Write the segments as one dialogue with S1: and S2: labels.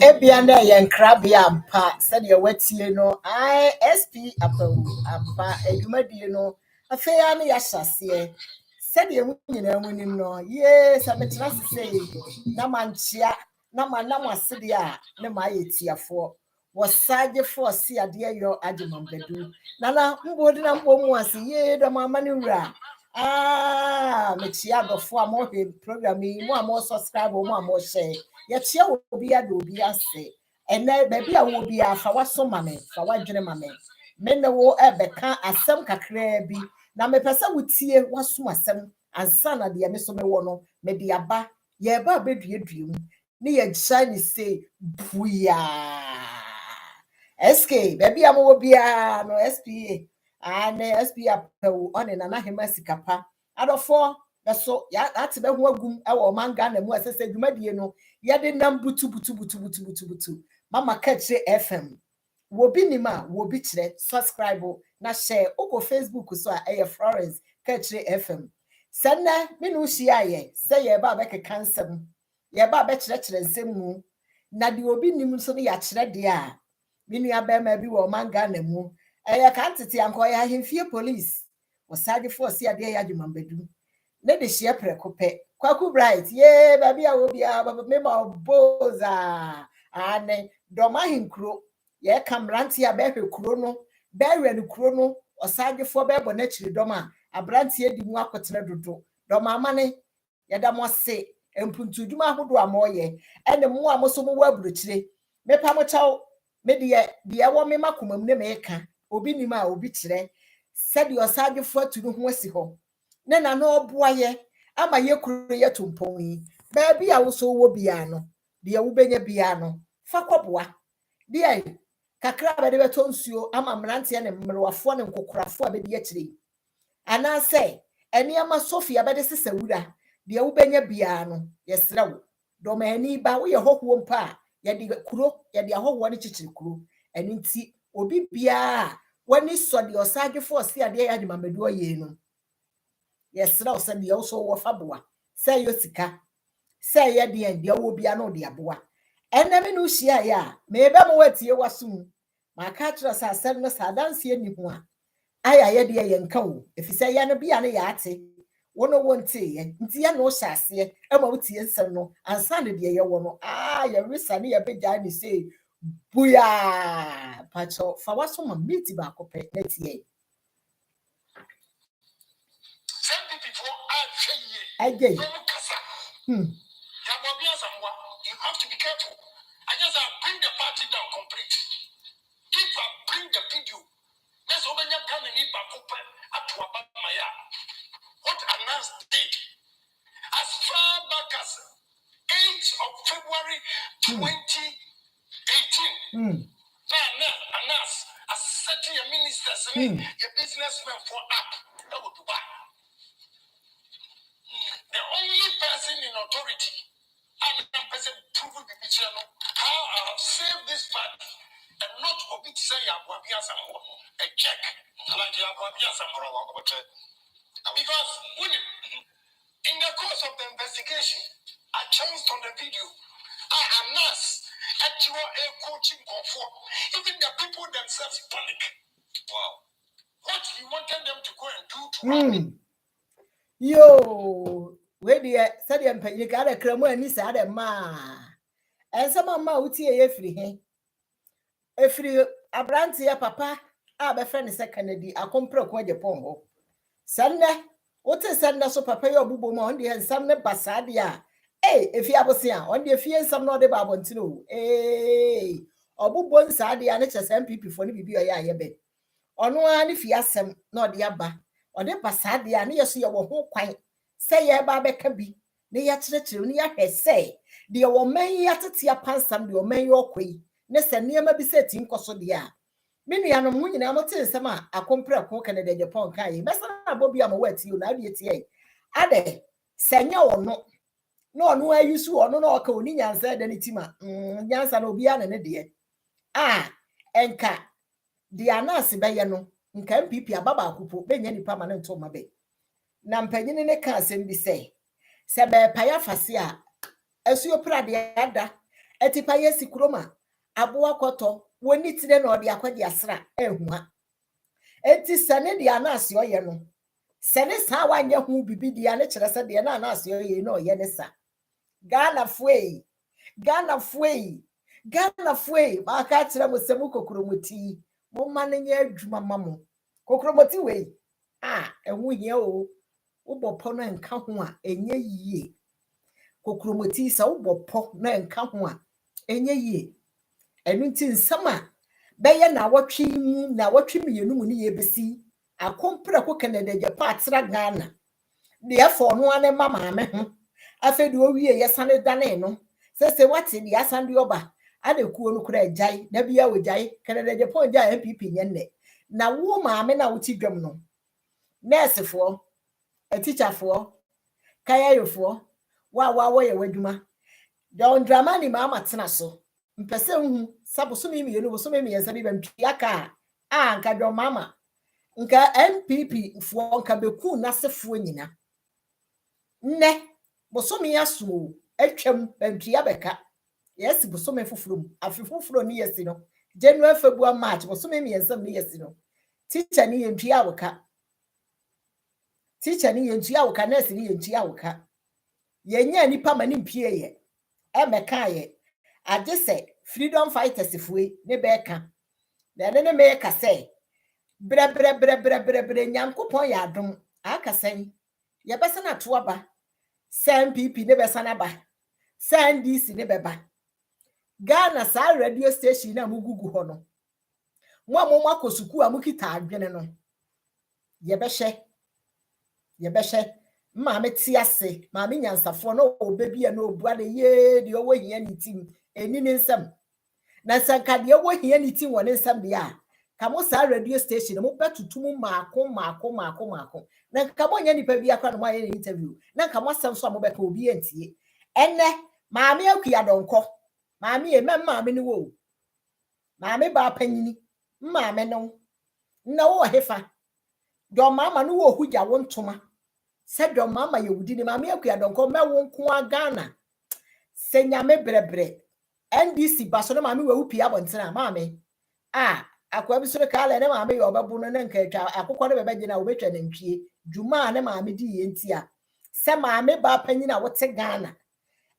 S1: Ebianda yen krabia ampa said your wetie no ISP ampa edumadi no afeya ne yahase said ye nyina munim no yes abetra say na manchia na manamase dia ne ma yetiafo wasage for see ade yo agimambedu nana mbodi na mbomu ase ye do mama ne wura mechia dofo amohe program yi mo amo subscribe mo amo share ye chia obi ade obi ase ene baby a wo bia fa waso mame fa wadwene mame me ne wo ebeka asem kakra bi na me pese wutie waso asem ansa na de me so me wo no me de aba ye ba beduedue ne ye shine say buya SK baby am wo bia no SPA ane SPA pewu one na hema sikapa adofo so ya ati be ho agum e wo manga na mu asese dwumadie no ye de nam butu mama Kaakyire FM wo bi nima wo bi kire subscribe na share uko Facebook so a Florence Kaakyire FM sanna me no hia ye say ye ba be kekansem ye ba be kire nsem mu na de obi nim so ya kire de a me nua ba ma bi wo manga na mu ka ntete anko ya hemfie police wasage force ya de ya dwumambedu ne de hia prekope kwaku bright ye baby a wo bia baba me ma boza ane doma hinkro ye kamranti a behwe kuro no behwe no kuro no osage fo bebo na chiri doma abranti edi mu akotene dodo doma amane ye da mo se empuntu dwuma ahodo amoye ene mo amoso mo waburuchire me pa mo chaw me de wo me makomam ne me ka obi nima obi kire sedi osage fo atu no ho asi ho ne na no oboaye ama ye kuro ye tumpon yi baby a wo so wo bia no de wo benya bia no fa kwaboa de kakra ba de beto nsuo ama mrante ne mmerwafo ne nkokorafo a be de akire ana se eniama Sofia be de sesawura de wo benya bia no yesra wo do mani ba wo ye hohwo mpa ye de kuro ye de ahohwo ne chichiri kuro eni nti obi bia wani so de osagefo ose ade ya de mamedu oye no yesra wo se de wo so wo faboa se yo sika se ye de wo bia no de aboa enemi no hia ya me be mo watie wasum ma Kaakyire sa asem no sa danse ani ho a aya ye de ye nka wo efise ye no bia ne ya ate wono wonte ye nti ye no hyase e ma wotie nsem no ansa ne de ye wo no ye risa ne ye beja ni say buya pacho fa waso ma miti ba ko pe netie some people are saying
S2: You have to be careful. I just bring the party down complete. If I bring the video, let's open your gun and eat at Maya. What Anas did as far back as 8th of February 2018. Anas, as setting your ministers, your businessmen for up. That would be bad. The only person in authority, and the person proving the channel, how I have saved this party, and not of it say a check, like you have because in the course of the investigation, I chanced on the video. I announced actual air coaching for even the people themselves panic. Wow. What you wanted them to go and do to
S1: Yo, where the study and pay you got a cremo and this other ma. And some of my uti a free. If you a brand here, papa, I be friend second a compro kwa Japan. Sunday, what is Sunday so papa your bubo mondi and some basadia. Hey, if you have a sian, on the fear some not about to know. Hey, or bubo sadia and it's a MPP for the BB or ya bed. Or no one if you ask them, not the abba. Or the basadia and you see your whole quite. Say ya babe kabi. Ne ya church near her say. The old man yat tia pansam, the old man your quay. Nessa near my besetting cosodia. Many are no winning. I'm not saying some a compare cook and the Japan kai. Best Bobby, I'm aware to you now. Ade, senya or no. No, I used to or no, Conian said any tima. Yansa no be an dear. Ah, enka. The anasi bayano. Nka pipi ababa kupo. Be any permanent to my bay. Nampanyin in a cancer be say. Sebe paya fasia. As you pradiada. Etipaya sikroma. Abua koto. When it's then or the aquadia sra. Ehuma. Eti sane the anasi or yeno. Sane sa one ya who be the anature said the anasi or ye no yenesa. Ghana fwe. Ghana fwe. Ghana fwe. Makatra musemuko kurumuti. Momane ye juma mamu. Kokromoti we. Ah, and we ye o. Ubo pona and kahua. Enye ye. Kokromoti sa ubo po na and kahua. Enye ye. Enunti sama. Beye na watchi mi yenu ni ye besi. A compra ko Canada ya patra Ghana. Therefore no ane mama me ho. Afedi owie yesane dane no. Se what in the asandi oba. Ade kuo no kura jai. Na bia wo jai. Canada Japan jai MPP nyenne. Na wo maame na wuti dwam no. Nurse for, a teacher for, KYR for. Wa ye wadwuma. Don dramani mama tena so. Mpese hu sabo so mi yenu so mi yensa bi bampiaka. Ah nka don mama. Nka MPP for nka beku nasefo nyina. Nne bosomi aso atwam bampia beka. Yes bosomi foforo afifoforo ni yesi no. January February March bosomi mi yensa ni yesi no. Teacher ni yentua woka. Teacher ni yentua woka nurse ni yentua woka. Yenya nipa mani mpie ye. Emeka ye. Ade se freedom fighters fue ne beka. Na ne make say. Bre nyankopon ya adom. Aka sen. Ye besa na to aba. Sen PP ne besa na ba. Sen DC ne beba. Ghana sa radio station na mugugu ho no. Mo amoma kosuku amukita adwene no. Ye behye maame ti ase maame nyansafo no obebi na obua de ye de owo hia ni tim eni ne nsam na sanka de owo hia ni tim woni nsam de a kamo sa radio station mo betutum maako na kamo nya nipa bi akwa no mo aye interview na kamo asem so mo beka obi antie enne maame akua donko maame maame ni wo maame ba panyini maame no na wo hefa do mama no wo hugya wo ntoma said your mama ye wudi ni mama akua donko mewo nko Ghana senyame brebre NDC baso no mama we upia bontena mama akwa bi so kala ne mama ye obabu no na nka atwa akokọ ne bebe gina obetwa na ntwie dwuma ne mama di ye ntia se mama ba panyina wote Ghana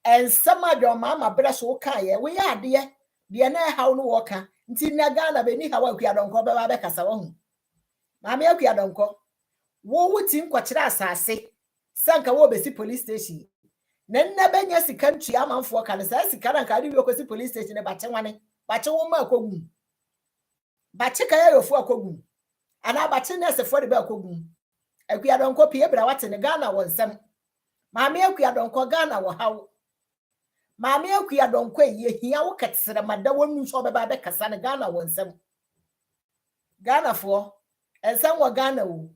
S1: ensama your mama bre so ka ye we ya de na hawo no woka nti na Ghana be ni hawo akua donko be ba be kasa wo hu mama akua donko wo wuti nkwokyere asase sanka wo besi police station Nenna benya sika ntua amanfo ka ne sa sika na ka de bi police station e bache wane bache wo ma akogu bache ka yofo akogu ana bache nurse fo de ba akogu akua donko pie bra wate ne Ghana wonsem maame akua donko Ghana wo hawo maame akua donko ye hia wo ketsere mada wonu so beba be kasa ne Ghana wonsem Ghana fo ensem wo Ghana wo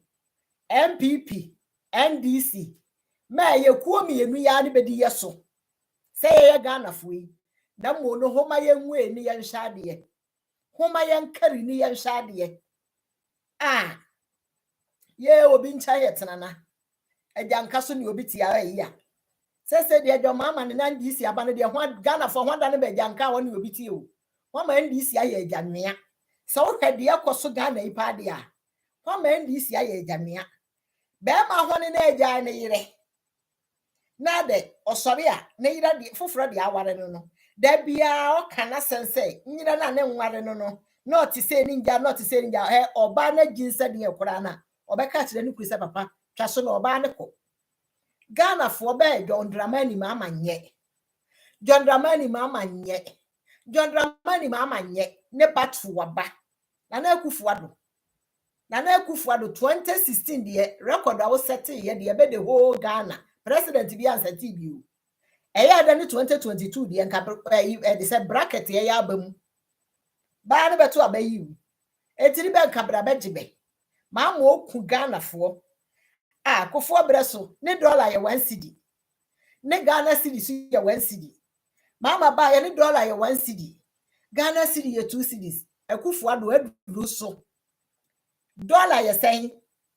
S1: MPP NDC ma ye kuo mienu ya ne bedi yeso se ye Ghana fo yi na mo no homa ye nwe ni ye nhade homa ye nkari ni ye nhade ye obi ncha ye tenana agyanka so ne obi tia yi ya se de adwo mama ne nan disi aba ne de ho Ghana fo ho da ne be agyanka wo ne obi tie o ho ma ndisi aye agyanwea se wo hwede yakoso Ghana ipa de a ho ma ndisi aye agyanwea be ma ho ne na agya ne yire na de osori a ne yire de foforo de aware no da bia o kana sense nyira na ne nware no not say ninja not say ninja oba na jinsa de ekura na obeka kire ne kurisa papa twa so na oba ne ko Ghana fo be John Dramani mama nye John Dramani mama nye John Dramani mama nye ne batu waba na akufuado 2016 de record a wo set ye de be the whole Ghana president bi ansati bi o eya da ne 2022 de nka de say bracket ye ya abam ba ne beto abayi etiri be nka bra begibe ma mo oku Ghana fo kofo breso ne dollar ye 1 cedi ne Ghana cedi su ye 1 cedi mama ba ye ne dollar ye 1 cedi Ghana cedi ye 2 cedis akufo ado aduru so dollar ye sen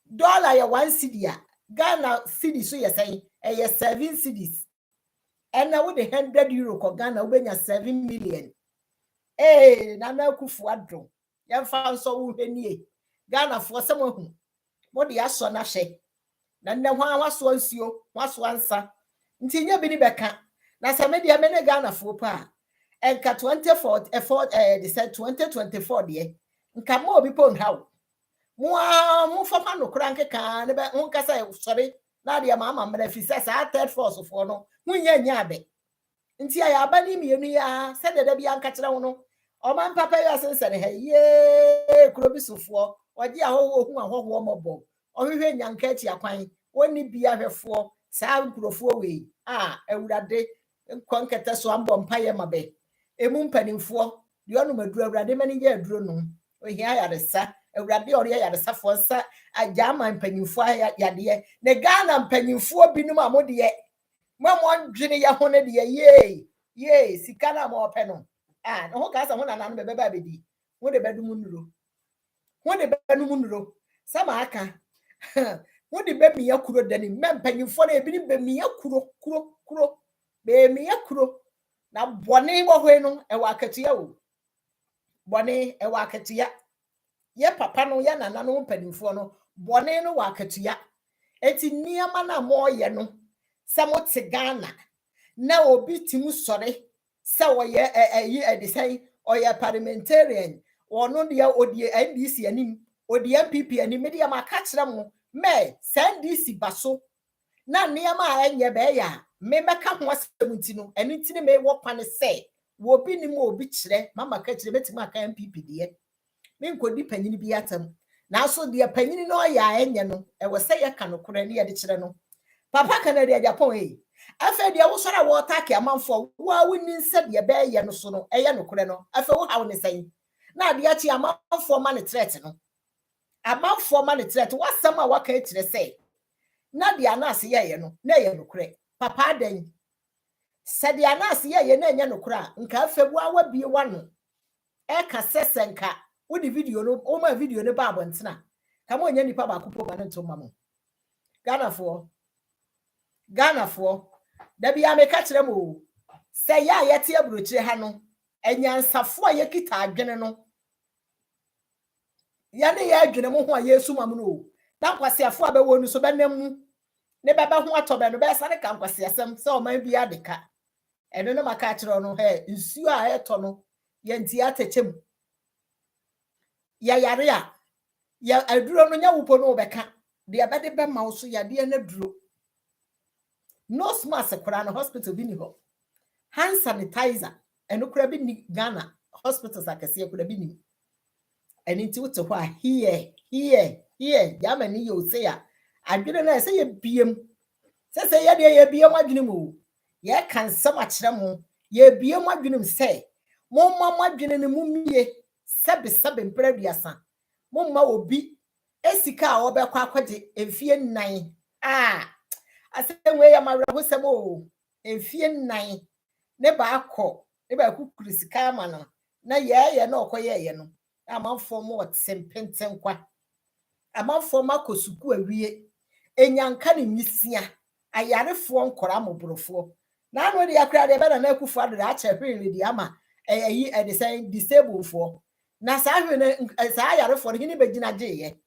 S1: dollar ye 1 cedi a Ghana cedi so ye sen ye 7 cedis na wo de 100 euro ko Ghana wo benya 7 million na akufo ado ye fa nso wo hwanie Ghana fo se mo hu mo de aso na hye na nne ho awaso nsuo waso ansa nti nya bi ni beka na se me de me ne Ghana fo pa enka 24 they said 2024 de nka mo obi pon hawo mo fafa no kura nkeka ne be nka say sorry na de mama mra fi say third force fo no munya nya abe nti aya aba ni mienu ya se de bia nka kire wo no o man papa ya sense ne he ye kuro bi sofo oje ahoho hu ahoho mobo ohwehwe nyanka achi akwan woni bia hwefo saa nkurofo we awurade konkete so ambo mpaye mabe emu mpanimfo de onu maduru awurade mani ya aduro no ohia yaresa awurade ore yaresa fo nsa agama mpanimfo yade ne Ghana mpanimfo binum amode ye mo ndwene ya ho ne de ye sika na mo pe no no ho ka sa ho na nan bebe ba bedi wo de bedum nuro sama aka wo de be miya kuro dani mempanyimfo na ebi ni be miya kuro be miya kuro na bone wo hwe no e wa akatua wo bone e wa akatua ye papa no ye nana no mpanyimfo no bone no wa akatua enti niama na mo ye no se mo te Ghana na obi timu sore se wo ye de say o ye parliamentarian wono de odie NDC anim odie MPP anim me de ma ka kire mo me send this baso na niama a enye be ya me meka ho asemunti no eni ntini me wo pane se wo bi ni mo obi kire mama ka kire betima aka MPP de me nkodi panyini bi atam na so de panyini no ya enye no e wo se ye ka no kore ne ye de kire no papa kana de Japan afa de wo sora wo take amanfo wo a woni nse de be ye no so no eye no kore no afa wo hawo ne sen na de achi amanfo ma ne threat no amanfo ma ne threat wasam a waka etire say na de anase ye no na ye no kore papa dan se de anase ye na enya no kore nka afebu awa bie wano e ka sesenka wo di video no o ma video ne ba abontina ka mo nya nipa ba kupo ba nto mamo Ghana fo da bia me ka kire mo se ya yete abrochire ha no enyansafo a yekita adwene no ya ne ya adwene mo ho a Yesu mam no na kwasiafo a bewo nu so benam ne baba ho atobe no be sane ka kwasiasem se o man bia deka eno no maka kire no nsuo a eto no ye nti atechem ya yare a ya aduro no nya wupo no beka de abede be ma wo so ya de na duro nose mask kura na hospital bi ni ho. Hand sanitizer eno kura bi ni Ghana hospitals akese kura bi ni. Eni nti wote ho a here yama ni yo say a adwene na say ye biem. Say ye de ye biem adwene mu. Ye kan nsɛm akyerɛ mo ye biem adwene mu say mo mama adwene ne mu mie sebe mpraduasa. Mo ma obi esika a obekwa akɔgye emfie 9 asɛm we ya mawrɛho sɛm o emfie 9 ne ba akɔ ne ba kukuru sika ama no na ye na ɔkɔyɛ no amanfo mo tsempenten kwa amanfo makosuku awie enyanka ne nyisia ayarefo nkora moborofo na anu de yakra de bɛ na akufu ado a kyerɛ hwere di ama ayi de say disabled fo na saa hwere saa ayarefo ne begina gye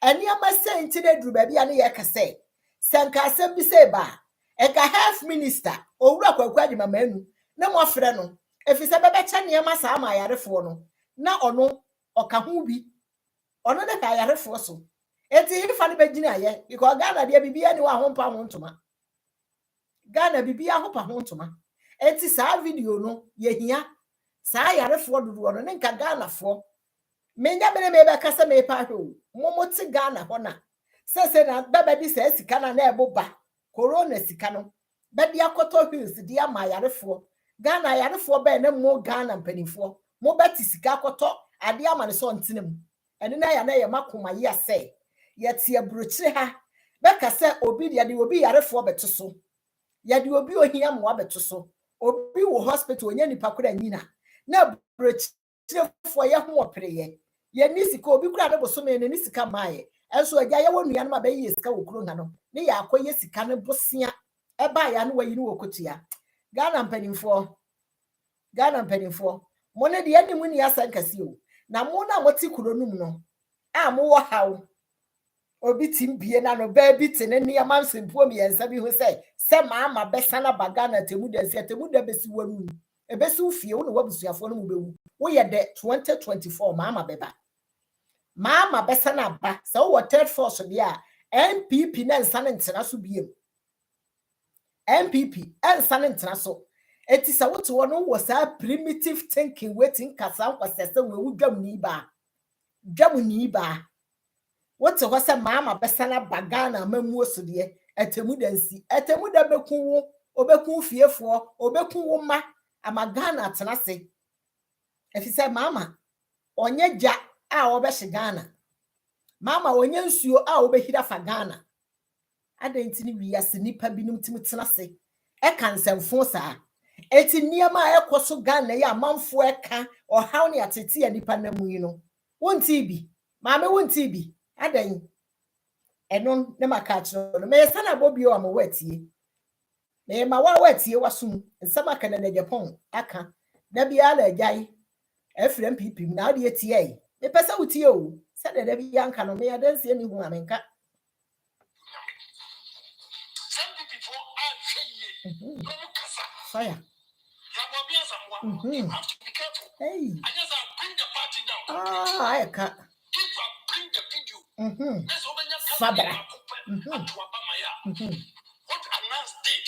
S1: eniama say ntine duru ba bia ne ye kase sanka asɛm bi say ba eka health minister owura kwakwa di mama anu na mo afrɛ no efise bebe kya niama saa ma ayarefo no na ono oka ho bi ono de ka ayarefo so enti hifa ne begina ye because Ghana de bibia ne wa ho mpa ho ntoma Ghana bibia ho pa ho ntoma enti saa video no ye hia saa ayarefo dodo no ne nka Ghana fo menya bere me be kasa me pa hwo momoti Ghana ho na se na baba di se sika na eboba corona sika no be dia koto hills dia ma ayarefo Ghana ayarefo be na mo Ghana mpanifo mo beti sika koto ade ama ne so ntenem ene na ya makoma ye ase ye tie brochire ha be kasa obi dia de obi yarefo beto so ye de obi ohia mo abeto so obi wo hospital onya nipa kura nyina na brochire fo ye ho opereye ye ni sika obi kura de bosome ne ni sika maaye enso agya ye wonu ya no ma be ye sika wokuro nga no ne ya akoye sika ne bosia e ba ya no wayi no wokotua Ghana mpanimfo mo ne de animu ni asankasi o na mo na moti kuro num no a mo wo hawo obi timbie na no ba bi tene ne amansempo mi yensa bi ho se maama besana bagana temu da besi wanu ebesi ufie wo no wabusuafo no mu bewu wo ye de 2024 maama beba maama besana ba se wo third force dia MPP na nsane ntena so biem MPP ensane ntena so eti sa wote wono wo sa primitive thinking waiting kasa nkwasese we wu dwam ni ba wote ho se maama besana bagana mamuo so de atemu da bekun wo obekun fiefo obekun wo ma amagana atena se efise maama onye ja a obehye Ghana maama onye nsuo a obehira fa Ghana adenti ni wiase nipa binum timtena se e kansemfo saa eti niama ekoso Ghana ya amanfo eka ohaw ne atete ya nipa namu yi no wonti bi maame wonti bi adan eno ne makachiro no me sana bobi o amawatie me ma wawatie wasum nsama kana na Japan aka da bia la agyan efrem pipim na ade etie me pesa wutie o se da bia nka no me adanse ni hu amenka
S2: some people are saying no kasa
S1: fire
S2: you have to be careful.
S1: Hey.
S2: I just bring the party down.
S1: I can't.
S2: If I bring the video, let's open your
S1: Fabra.
S2: What Anas did,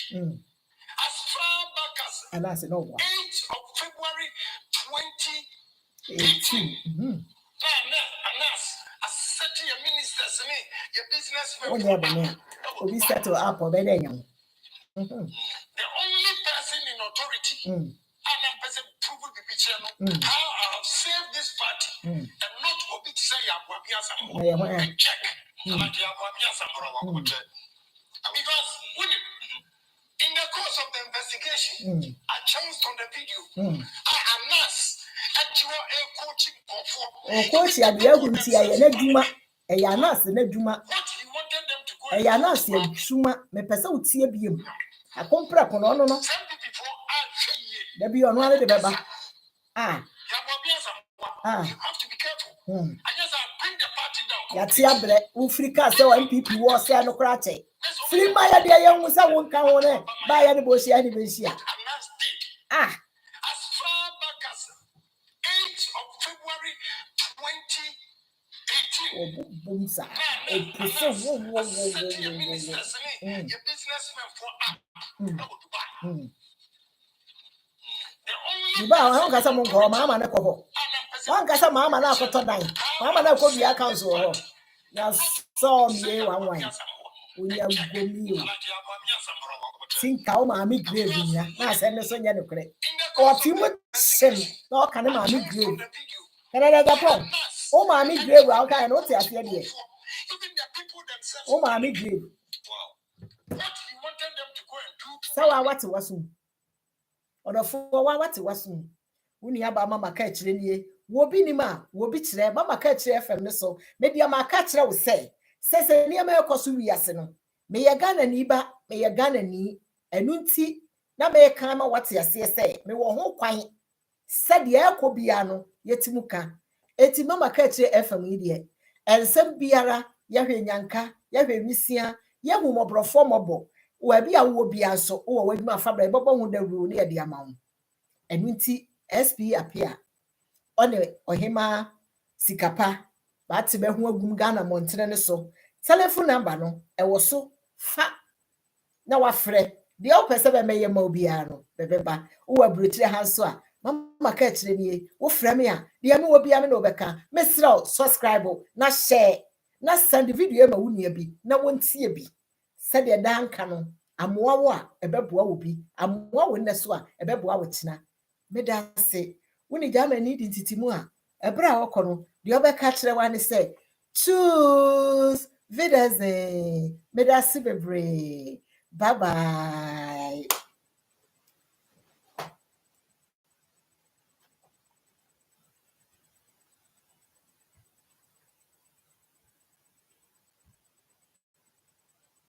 S2: as far back as
S1: Anas, no,
S2: 8th of February 2018. Anas, as certain ministers, your businessmen.
S1: We settle up or better.
S2: The only person in authority and a person proven the picture how I have saved this party and not obit say a check because in the course of the investigation I chanced on the video I announced that you are a coaching
S1: coach ya bia hunti ya na dwuma e ya nas na dwuma
S2: what he wanted them to go
S1: e ya nas ya dwuma me pese utie biem akompra kono no no da bi ono ale de beba
S2: you have to be careful. I just bring the party down.
S1: Ya tia bre Africa se o MPP wo se no kra che free ma ya de ye hu se won ka ho ne ba ya de bo hia ni be hia
S2: as far back as 8th of February 2018.
S1: Bumsa o pese wo
S2: your business businessmen for Dubai.
S1: Dubai, I don't get some mama na koho. One get some mama na koto dan. Mama na ko bia council ho. Na so me wan. Onya gomi o. Tinka o ma mi grave nya. Na se ne so nya ne kure. O ti mu sem. Na o ka ne ma mi grave. Kana Japan. O ma mi grave wa ka no ti afia de. O ma mi grave. Sawa wati wasu. Odofo wa wati wasu. Uni aba mama ka kire nie. Wo bi ni ma, wo bi kire mama ka kire FM ne so. Me dia ma ka kire wo se ne ma ekoso wiase no. Me ye Ghana ni ba, me ye Ghana ni. Enu nti na me kan ma wati ase se me wo ho kwan. Se de ekobia no yetimu ka. Eti mama ka kire FM yi de. Ensem biara ye hwe nyanka, ye hwe misia, ye hu mobrofo mobo. Wa bia wo bia so wo wadwuma fabra ebobo hu da ru ne ye de amawo. Enu nti SP apia one ohima sikapa ba te be ho agum Ghana montene ne so telephone number no e wo so fa na wa frɛ de o pese be meye ma obia no bebeba wo abrotire ha so a mama ka kire nie wo frɛ me a de me obia me no beka me srɛ subscribe na share na send video ma wunia bi na wontie bi sɛ de danka no amoa wo a ebeboa wo bi amoa wo ne so a ebeboa wo tena me da se woni jama ni di titimu a ebra okono de obeka kire wa ne se choose vidaze me da se bebre bye bye.